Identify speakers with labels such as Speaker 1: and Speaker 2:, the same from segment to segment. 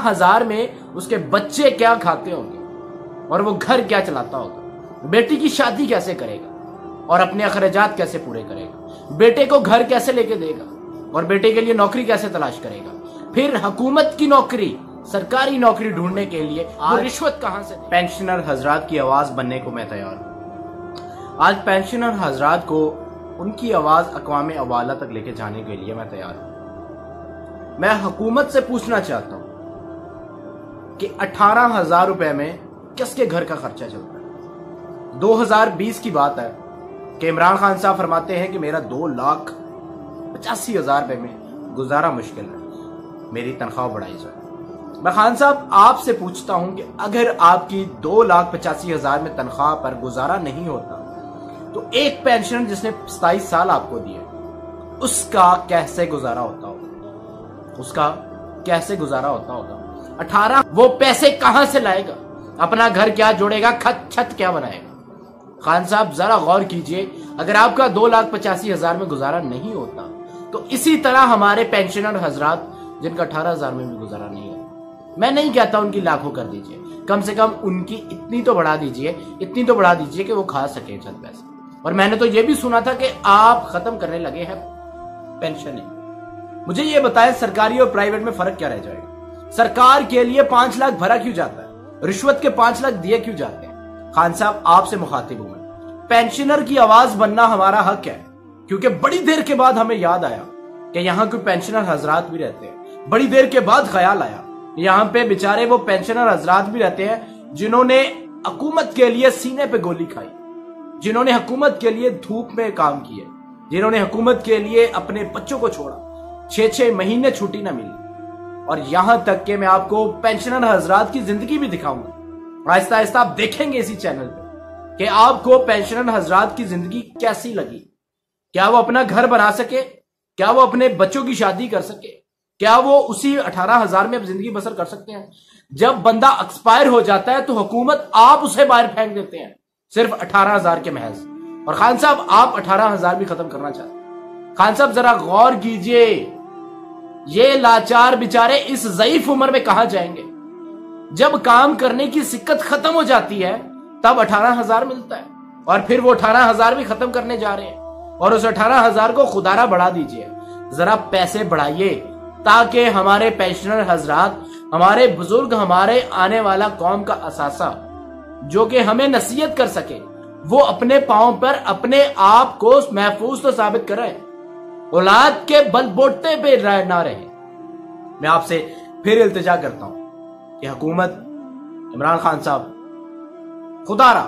Speaker 1: 18,000 में उसके बच्चे क्या खाते होंगे और वो घर क्या चलाता होगा, बेटी की शादी कैसे करेगा और अपने अखराजात कैसे पूरे करेगा, बेटे को घर कैसे लेके देगा और बेटे के लिए नौकरी कैसे तलाश करेगा, फिर हुकूमत की नौकरी, सरकारी नौकरी ढूंढने के लिए रिश्वत कहां से। पेंशनर हजरात की आवाज बनने को मैं तैयार हूं। आज पेंशनर हजरात को उनकी आवाज अक़वामे अवाला तक लेके जाने के लिए मैं तैयार हूं। मैं हुकूमत से पूछना चाहता हूं कि 18,000 रुपए में किसके घर का खर्चा चलता है। 2020 की बात है कि इमरान खान साहब फरमाते हैं कि मेरा 2,85,000 रुपए में गुजारा मुश्किल है, मेरी तनख्वाह बढ़ाई जाए। मैं खान साहब आपसे पूछता हूं कि अगर आपकी 2,85,000 में तनख्वाह पर गुजारा नहीं होता तो एक पेंशनर जिसने 27 साल आपको दिए उसका कैसे गुजारा होता होगा, उसका कैसे गुजारा होता होगा। 18 वो पैसे कहां से लाएगा, अपना घर क्या जोड़ेगा, छत क्या बनाएगा। खान साहब जरा गौर कीजिए, अगर आपका 2,85,000 में गुजारा नहीं होता तो इसी तरह हमारे पेंशनर हजरात जिनका 18,000 में भी गुजारा नहीं है, मैं नहीं कहता उनकी लाखों कर दीजिए, कम से कम उनकी इतनी तो बढ़ा दीजिए कि वो खा सके चंद पैसे। और मैंने तो ये भी सुना था कि आप खत्म करने लगे हैं पेंशन। मुझे ये बताएं, सरकारी और प्राइवेट में फर्क क्या रह जाएगा। सरकार के लिए 5 लाख भरा क्यों जाता है, रिश्वत के 5 लाख दिए क्यों जाते हैं। खान साहब आपसे मुखातिब हूं मैं, पेंशनर की आवाज बनना हमारा हक है, क्योंकि बड़ी देर के बाद हमें याद आया कि यहां कोई पेंशनर हजरात भी रहते हैं। बड़ी देर के बाद ख्याल आया यहां पे बेचारे वो पेंशनर हजरात भी रहते हैं जिन्होंने हुकूमत के लिए सीने पे गोली खाई, जिन्होंने हुकूमत के लिए धूप में काम किए, जिन्होंने हुकूमत के लिए अपने बच्चों को छोड़ा, 6-6 महीने छुट्टी ना मिली। और यहां तक कि मैं आपको पेंशनर हजरात की जिंदगी भी दिखाऊंगा। आहिस्ता आहिस्ता आप देखेंगे इसी चैनल पे कि आपको पेंशनर हजरात की जिंदगी कैसी लगी। क्या वो अपना घर बना सके, क्या वो अपने बच्चों की शादी कर सके, क्या वो उसी 18,000 में जिंदगी बसर कर सकते हैं। जब बंदा एक्सपायर हो जाता है तो हुकूमत आप उसे बाहर फेंक देते हैं सिर्फ 18,000 के महज। और खान साहब आप 18,000 भी खत्म करना चाहते हैं। खान साहब जरा गौर कीजिए, ये लाचार बेचारे इस ज़ईफ उम्र में कहां जाएंगे। जब काम करने की सिक्कत खत्म हो जाती है तब 18,000 मिलता है और फिर वो 18,000 भी खत्म करने जा रहे हैं। और उस 18,000 को खुदारा बढ़ा दीजिए, जरा पैसे बढ़ाइए ताकि हमारे पेंशनर हजरात, हमारे बुजुर्ग, हमारे आने वाला कौम का असासा जो कि हमें नसीहत कर सके, वो अपने पांव पर अपने आप को महफूज तो साबित कर रहे हैं, औलाद के बलबोटे पे ना रहे। मैं आपसे फिर इल्तिजा करता हूं कि हुकूमत, इमरान खान साहब, खुदारा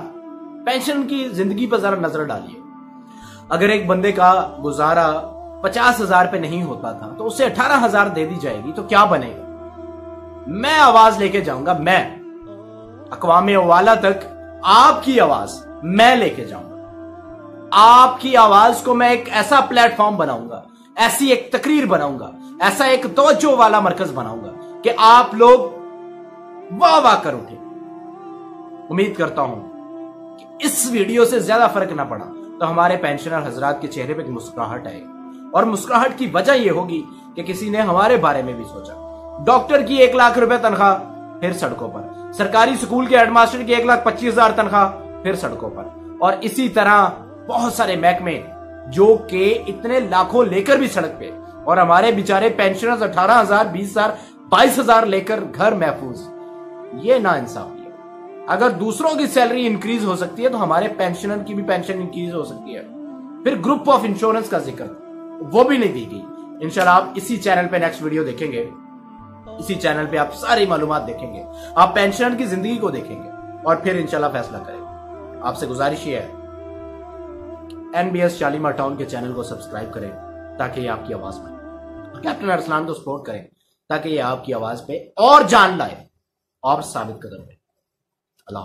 Speaker 1: पेंशन की जिंदगी पर जरा नजर डालिए। अगर एक बंदे का गुजारा 50,000 पे नहीं होता था तो उसे 18,000 दे दी जाएगी तो क्या बनेगा। मैं आवाज लेके जाऊंगा, मैं अक़वामे अवाला तक आपकी आवाज मैं लेके जाऊंगा। आपकी आवाज को मैं एक ऐसा प्लेटफॉर्म बनाऊंगा, ऐसी एक तकरीर बनाऊंगा, ऐसा एक तवज्जो वाला मरकज बनाऊंगा कि आप लोग वाह वाह कर उठे। उम्मीद करता हूं कि इस वीडियो से ज्यादा फर्क ना पड़ा तो हमारे पेंशनर हजरात के चेहरे पे एक मुस्कुराहट आएगी। और मुस्कुराहट की वजह यह होगी कि किसी ने हमारे बारे में भी सोचा। डॉक्टर की 1 लाख रुपए तनख्वाह, फिर सड़कों पर। सरकारी स्कूल के हेडमास्टर की 1,25,000 तनख्वाह, फिर सड़कों पर। और इसी तरह बहुत सारे महकमे जो कि इतने लाखों लेकर भी सड़क पे, और हमारे बेचारे पेंशनर्स 18,000, 20,000, 22,000 लेकर घर महफूज। ये ना इंसाफी है। अगर दूसरों की सैलरी इंक्रीज हो सकती है तो हमारे पेंशनर की भी पेंशन इंक्रीज हो सकती है। फिर ग्रुप ऑफ इंश्योरेंस का जिक्र वो भी नहीं दी गई। इंशाल्लाह आप इसी चैनल पे नेक्स्ट वीडियो देखेंगे, इसी चैनल पे आप सारी मालूमात देखेंगे, आप पेंशनर की जिंदगी को देखेंगे और फिर इंशाल्लाह फैसला करेंगे। आपसे गुजारिश ये है, NBS शालीमार टाउन के चैनल को सब्सक्राइब करें ताकि ये आपकी आवाज बने। कैप्टन अरसलान को सपोर्ट करें ताकि ये आपकी आवाज पे और जान लाए और साबित कदम है। अल्लाह।